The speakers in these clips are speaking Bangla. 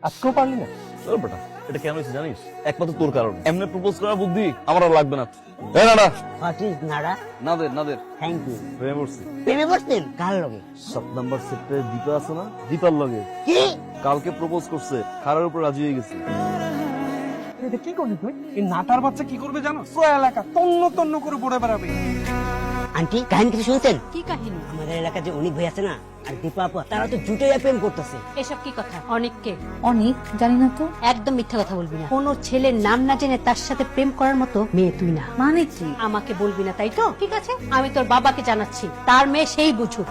আজকেও পারলি না? বেটা এটা কেন হয়েছে জানিস? একমাত্র তোর কারণে। এমনি প্রপোজ করার বুদ্ধি আমার আর লাগবে না। এই নাডা হোয়াট ইজ নাড়া? নাদের থ্যাংক ইউ। প্রেমে পড়ছি। প্রেমে পড়তেন কার লগে? 7 নাম্বার সেক্টরে দীপা আছে না, দীপার লগে কি? কালকে প্রপোজ করছে, খারার উপর রাজি হয়ে গেছে। এটা কি করবি তুই? এই নাটার বাচ্চা কি করবে জানো? পুরো এলাকা তন্ন তন্ন করে পড়ে বেড়াবে। আন্টি কাহিনী কিছু শুনছেন? কি কাহিনী? আমাদের এলাকায় যে অনিক ভাই আছে না আর দীপা আপা, তারা তো জুটে প্রেম করতেছে। এসব কি কথা? অনেককে অনেক জানি না তো। একদম মিথ্যা কথা বলবি না। কোনো ছেলের নাম না জেনে তার সাথে প্রেম করার মতো মেয়ে তুই না। মানে কি? আমাকে বলবি না তাই তো? ঠিক আছে, আমি তোর বাবাকে জানাচ্ছি, তার মেয়ে সেই বুঝুক।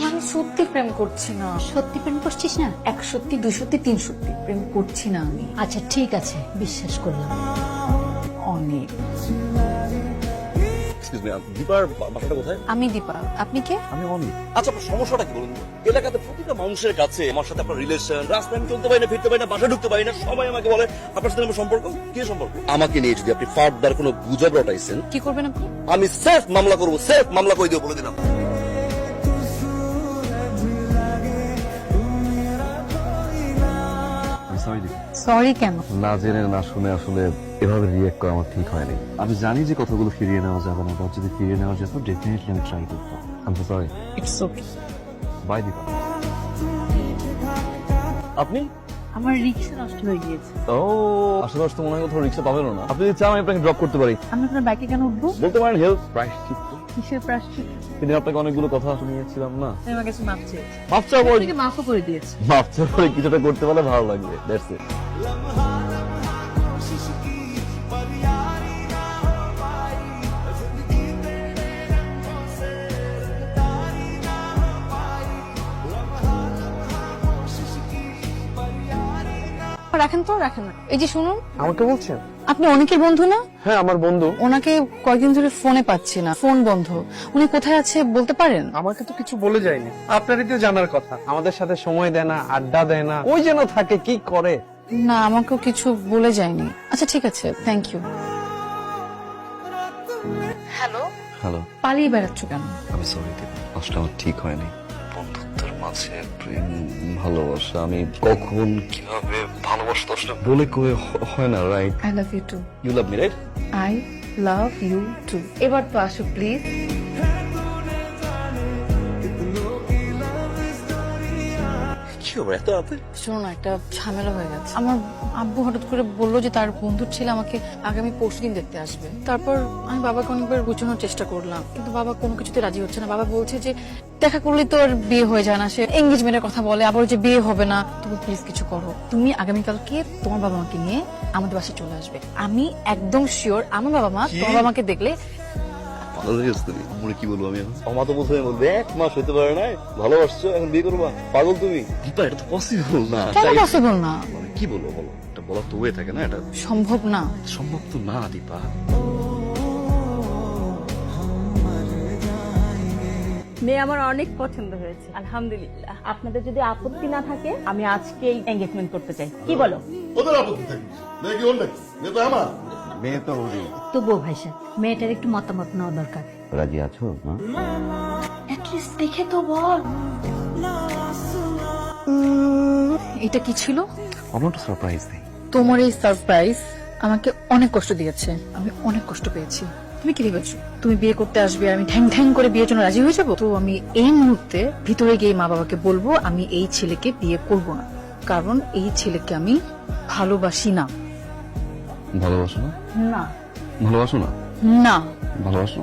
আমি সত্যি প্রেম করছি না। সত্যি প্রেম করছিস না? 1 সত্যি 2 সত্যি 3 সত্যি প্রেম করছি না আমি। আচ্ছা ঠিক আছে, বিশ্বাস করলাম। অনেক। এক্সকিউজ মি, দীপার বাসাটা কোথায়? আমি দীপা, আপনি কে? আমি অনিক। আচ্ছা আপনার সমস্যাটা কি বলুন? এলাকাতে প্রতিটা মানুষের কাছে আমার সাথে আপনার রিলেশন, রাস্তায় আমি চলতে পারি না, ফিরতে পারি না, বাসা ঢুকতে পারি না, সবাই আমাকে বলে আপনার সাথে আমার সম্পর্ক। কি সম্পর্ক? আমাকে নিয়ে যদি আপনি ফার্দার কোনো গুজব রটাইছেন, কি করবেন আপনি? আমি সেফ মামলা করবো, সেফ মামলা করে দিও বলে দিলাম। সরি কেন? না জেনে না শুনে আসলে এভাবে রিয়েক্ট করা আমার ঠিক হয়নি। আমি জানি যে কথাগুলো ফিরিয়ে নেওয়া যাবে না, বা যদি ফিরিয়ে নেওয়া যেত ডেফিনেটলি আমি ট্রাই করতাম। I am sorry. It's okay. Bye Deepa. আপনি? আমার রিকশা নষ্ট হয়ে গিয়েছে। ও আশেপাশে তো মনে হয় কোথাও রিক্সা পাবেন না। আপনি যদি চান আমি আপনাকে ড্রপ করতে পারি। আমি আপনার বাইকে কেন উঠবো? বলতে পারেন হেল্প প্রায়শ্চিত্ত। কিসের প্রায়শ্চিত? সেদিন আপনাকে অনেকগুলো কথা শুনিয়েছিলাম না? আমি আমার কাছে মাপ চেয়েছি। মাফ চাওয়ার আপনাকে মাফও করে দিয়েছি। মাফ চাওয়ার কিছুটা করতে পারলে ভালো লাগবে। That's it. রাখেন তো, রাখেন না। এই যে শুনুন, আমাকে বলছেন? আপনি অনেকের বন্ধু না? হ্যাঁ আমার বন্ধু। ওনাকে কয়েকদিন ধরে ফোনে পাচ্ছি না, ফোন বন্ধ। উনি কোথায় আছে বলতে পারেন? আমাকে তো কিছু বলে যায়নি। আপনারই তো জানার কথা। আমাদের সাথে সময় দেয় না, আড্ডা দেয় না, ওই যেন থাকে কি করে। না, আমাকেও কিছু বলে যায়নি। আচ্ছা ঠিক আছে, থ্যাংক ইউ। Hello, hello. পালিয়ে বেড়াচ্ছ কেন? আমি সরি দীপা, আসলে আমার ঠিক হয়নি। বন্ধুত্বের মাঝে প্রেম ভালোবাসা আমি কখন কিভাবে ভালোবাসা তো আসলে বলে কয়ে হয় না, right? I love you too. You love me right? I love you too. এবার তো আসো প্লিজ। কি হবে এত রাতে? শোনো না, একটা ঝামেলা হয়ে গেছে। আমার আব্বু হঠাৎ করে বললো যে তার বন্ধুর ছেলে আমাকে আগামী পরশুদিন দেখতে আসবে। তারপর আমি বাবাকে অনেকবার বোঝানোর চেষ্টা করলাম, কিন্তু বাবা কোনো কিছুতে রাজি হচ্ছে না। বাবা বলছে যে দেখা করলে তো আর বিয়ে হয়ে যায় না, সে এঙ্গেজমেন্টের কথা বলে, আবার যে বিয়ে হবে না। তুমি প্লিজ কিছু করো। তুমি আগামীকালকে তোমার বাবা মাকে নিয়ে আমাদের বাসায় চলে আসবে। আমি একদম শিওর আমার বাবা মা তোমার বাবা মাকে দেখলে মনে কি বলবো আমি এখন? আমার তো প্রথমে বলবে 1 মাস হইতে পারে না, ভালোবাসছো এখন বিয়ে করবা, পাগল তুমি। দীপা এটা তো পসিবল না। কেন পসিবল না? মানে কি বলবো বলো, এটা বলার তো ওয়ে থাকে না, এটা সম্ভব না। সম্ভব তো না দীপা। মেয়ে আমার অনেক পছন্দ হয়েছে, আলহামদুলিল্লাহ। আপনাদের যদি আপত্তি না থাকে আমি আজকেই এঙ্গেজমেন্ট করতে চাই, কি বলো? ওদের আপত্তি থাকবে, মেয়ে কি ওর নাকি? মেয়ে তো আমার। মেয়ে তো ওরই। তবুও ভাই সাহেব, মেয়েটার একটু মতামত নেওয়া দরকার। রাজি আছো? অ্যাটলিস্ট দেখে তো বল। এটা কি ছিল? আমার তো সারপ্রাইজ নেই। তোমার এই সারপ্রাইজ আমাকে অনেক কষ্ট দিয়েছে, আমি অনেক কষ্ট পেয়েছি। তুমি কি ভেবেছো তুমি বিয়ে করতে আসবে আর আমি ঠ্যাং ঠ্যাং করে বিয়ের জন্য রাজি হয়ে যাবো? তো আমি এই মুহূর্তে ভিতরে গিয়ে মা বাবাকে বলবো আমি এই ছেলেকে বিয়ে করব না, কারণ এই ছেলেকে আমি ভালোবাসি না। ভালোবাসো না? না ভালোবাসো না? না ভালোবাসো?